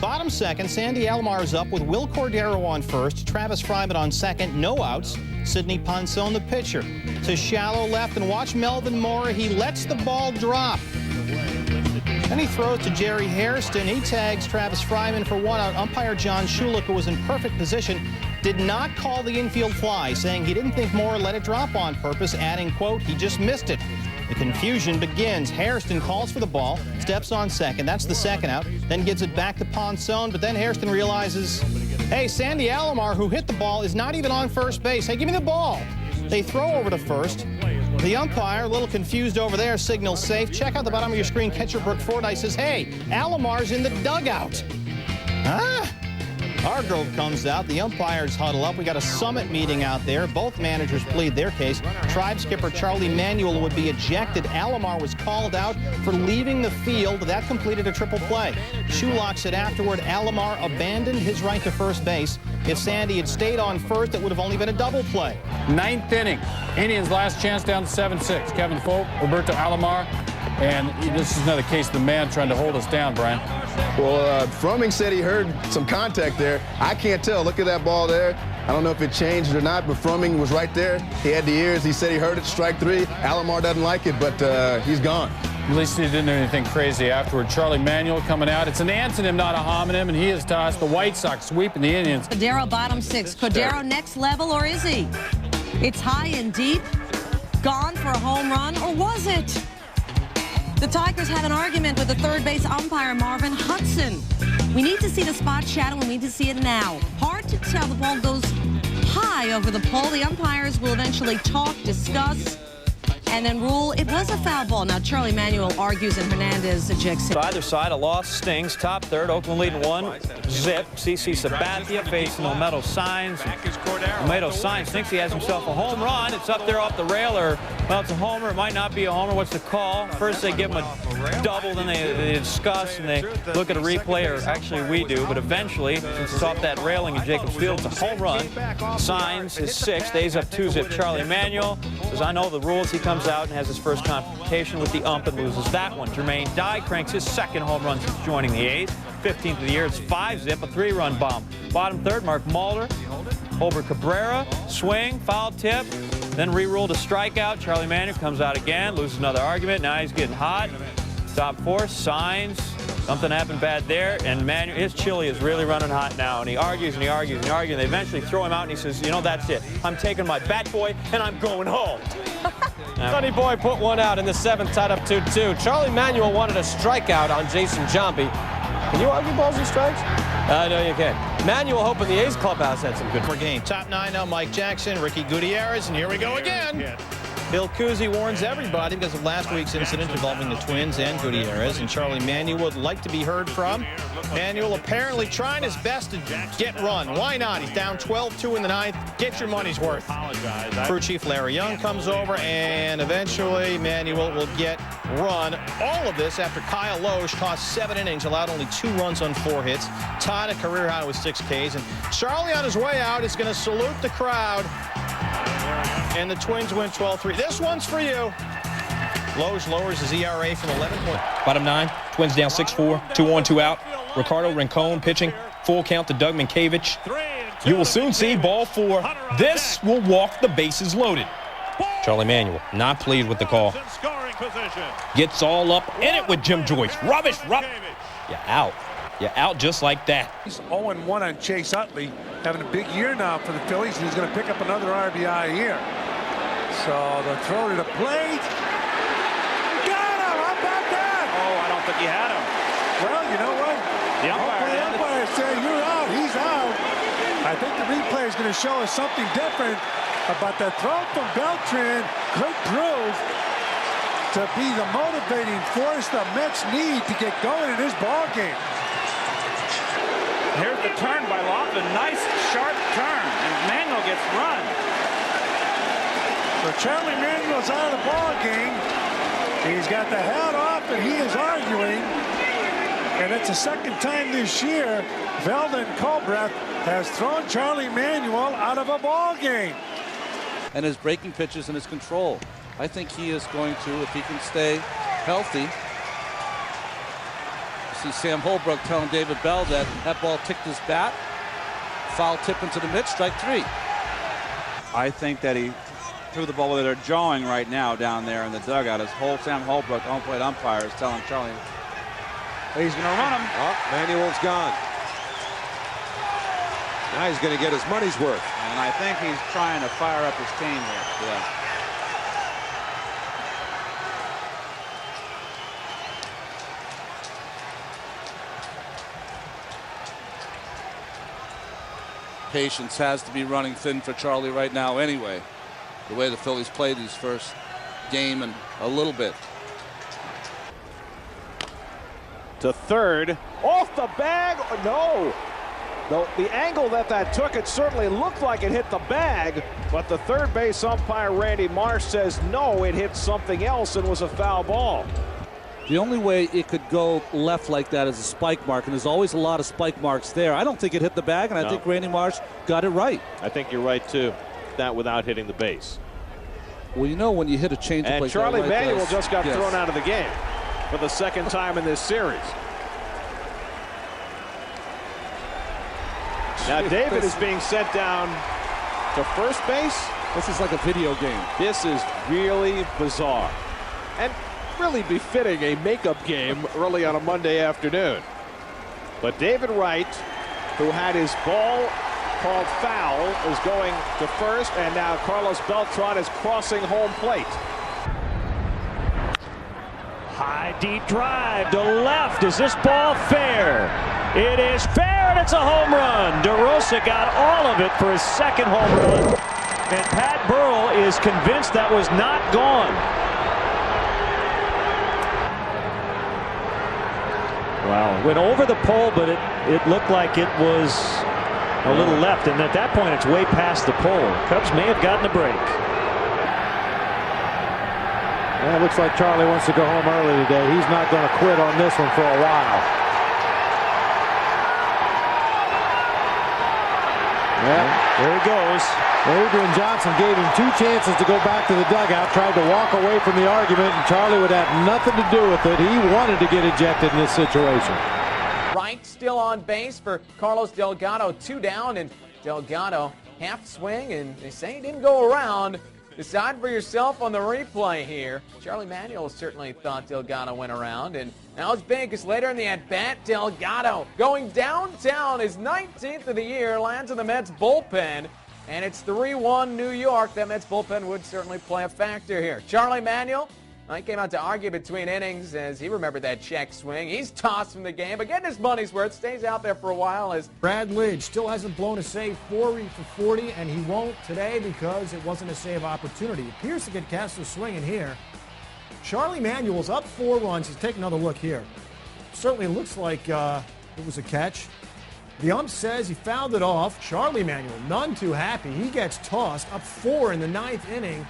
Bottom second, Sandy Alomar is up with Will Cordero on first, Travis Fryman on second, no outs. Sidney Ponson, the pitcher, to shallow left, and watch Melvin Mora. He lets the ball drop. Then he throws to Jerry Hairston. He tags Travis Fryman for one out. Umpire John Schulich, who was in perfect position, did not call the infield fly, saying he didn't think Mora let it drop on purpose, adding, quote, he just missed it. The confusion begins. Hairston calls for the ball, steps on second. That's the second out. Then gives it back to Ponson, but then Hairston realizes, hey, Sandy Alomar, who hit the ball, is not even on first base. Hey, give me the ball. They throw over to first. The umpire, a little confused over there, signals safe. Check out the bottom of your screen. Catcher Brooke Fordyce says, hey, Alomar's in the dugout. Huh? Hargrove comes out. The umpires huddle up. We got a summit meeting out there. Both managers plead their case. Tribe skipper Charlie Manuel would be ejected. Alomar was called out for leaving the field. That completed a triple play. Schulich said afterward, Alomar abandoned his right to first base. If Sandy had stayed on first, it would have only been a double play. Ninth inning. Indians' last chance down to 7-6. Kevin Folk, Roberto Alomar. And this is another case of the man trying to hold us down, Brian. Well, Frumming said he heard some contact there. I can't tell. Look at that ball there. I don't know if it changed or not, but Frumming was right there. He had the ears. He said he heard it, strike three. Alomar doesn't like it, but he's gone. At least he didn't do anything crazy afterward. Charlie Manuel coming out. It's an antonym, not a homonym, and he is to us the White Sox sweeping the Indians. Cordero bottom six. Cordero next level, or is he? It's high and deep. Gone for a home run, or was it? The Tigers had an argument with the third base umpire, Marvin Hudson. We need to see the spot shadow. We need to see it now. Hard to tell. The ball goes high over the pole. The umpires will eventually talk, discuss, and then rule it was a foul ball. Now, Charlie Manuel argues and Hernandez ejects him. Either side, a loss stings. Top third, Oakland leading 1-0. CC Sabathia facing Olmedo Signs. Olmedo Signs thinks he has himself a home run. It's up there off the rail, or, well, it's a homer. It might not be a homer. What's the call? First they give him a double, then they discuss, and they look at a replay, or actually we do, but eventually, since it's off that railing in Jacobs Field, it's a home run. Signs is 6, stays up 2-0. Charlie Manuel says, I know the rules. He comes out and has his first confrontation with the ump and loses that one. Jermaine Dye cranks his second home run since joining the A's. 15th of the year, it's 5-0, a 3-run bomb. Bottom third, Mark Mulder, over Cabrera, swing, foul tip, then re-ruled a strikeout. Charlie Manuel comes out again, loses another argument. Now he's getting hot. Top four, Signs. Something happened bad there, and Manuel, his chili is really running hot now, and he argues and he argues and he argues, and they eventually throw him out, and he says, you know, that's it. I'm taking my bat boy, and I'm going home. Sonny Boy put one out in the 7th, tied up 2-2. Charlie Manuel wanted a strikeout on Jason Giambi. Can you argue balls and strikes? No, you can't. Manuel hoping the A's clubhouse had some good game. Top 9 now, Mike Jackson, Ricky Gutierrez, and here we go again. Bill Cousy warns everybody because of last week's incident involving the Twins and Gutierrez, and Charlie Manuel would like to be heard from. Manuel apparently trying his best to get run. Why not? He's down 12-2 in the 9th. Get your money's worth. Crew chief Larry Young comes over, and eventually Manuel will get run. All of this after Kyle Loesch tossed 7 innings, allowed only 2 runs on 4 hits, tied a career high with 6 Ks, and Charlie on his way out is going to salute the crowd. And the Twins win 12-3. This one's for you. Loesch lowers his ERA from 11 points. Bottom 9, Twins down 6-4, 2 on, 2 out. Ricardo Rincon pitching, full count to Doug Minkiewicz. You will soon see ball 4. This will walk the bases loaded. Charlie Manuel not pleased with the call. Gets all up in it with Jim Joyce. Rubbish. You're out. You're out just like that. He's 0-1 on Chase Utley, having a big year now for the Phillies, and he's going to pick up another RBI here. So the throw to the plate. Got him! How about that? Oh, I don't think he had him. Well, you know what? The umpire said, you're out. He's out. I think the replay is going to show us something different about that throw from Beltran could prove to be the motivating force the Mets need to get going in this ball game. Here's the turn by Lofton. Nice, sharp turn. And Manuel gets run. So Charlie Manuel's out of the ball game. He's got the hat off, and he is arguing. And it's the second time this year Veldon Colbreth has thrown Charlie Manuel out of a ball game. And his breaking pitches and his control. I think he is going to, if he can stay healthy, See Sam Holbrook telling David Bell that that ball ticked his bat. Foul tip into the mid, strike 3. I think that he threw the ball where they're jawing right now down there in the dugout. As Sam Holbrook, home plate umpire, is telling Charlie he's going to run him. Oh, Manuel's gone. Now he's going to get his money's worth. And I think he's trying to fire up his team here. Yeah. Patience has to be running thin for Charlie right now anyway. The way the Phillies played his first game and a little bit. To third, off the bag, no. The angle that took, it certainly looked like it hit the bag, but the third base umpire, Randy Marsh, says no, it hit something else and was a foul ball. The only way it could go left like that is a spike mark, and there's always a lot of spike marks there. I don't think it hit the bag, and I think Randy Marsh got it right. I think you're right, too. That without hitting the base. Well, you know when you hit a change of and play. Charlie Manuel just got thrown out of the game for the second time in this series. Now David is being sent down to first base. This is like a video game. This is really bizarre. And really befitting a makeup game early on a Monday afternoon. But David Wright, who had his ball called foul, is going to first, and now Carlos Beltran is crossing home plate. High deep drive to left. Is this ball fair? It is fair, and it's a home run. DeRosa got all of it for his second home run, and Pat Burrell is convinced that was not gone. Wow, went over the pole, but it looked like it was a little left, and at that point it's way past the pole. Cubs may have gotten a break. And it looks like Charlie wants to go home early today. He's not going to quit on this one for a while. Yeah, there he goes. Adrian Johnson gave him 2 chances to go back to the dugout, tried to walk away from the argument, and Charlie would have nothing to do with it. He wanted to get ejected in this situation. Wright still on base for Carlos Delgado, 2 down, and Delgado half swing, and they say he didn't go around. Decide for yourself on the replay here. Charlie Manuel certainly thought Delgado went around, and now it's big because later in the at-bat, Delgado going downtown, his 19th of the year, lands in the Mets bullpen, and it's 3-1 New York. That Mets bullpen would certainly play a factor here. Charlie Manuel, he came out to argue between innings as he remembered that check swing. He's tossed from the game, but getting his money's worth, stays out there for a while. As Brad Lidge still hasn't blown a save 40 for 40, and he won't today because it wasn't a save opportunity. Appears to get Castro swinging here. Charlie Manuel's up 4 runs. Let's take another look here. Certainly looks like it was a catch. The ump says he fouled it off. Charlie Manuel, none too happy. He gets tossed up 4 in the 9th inning.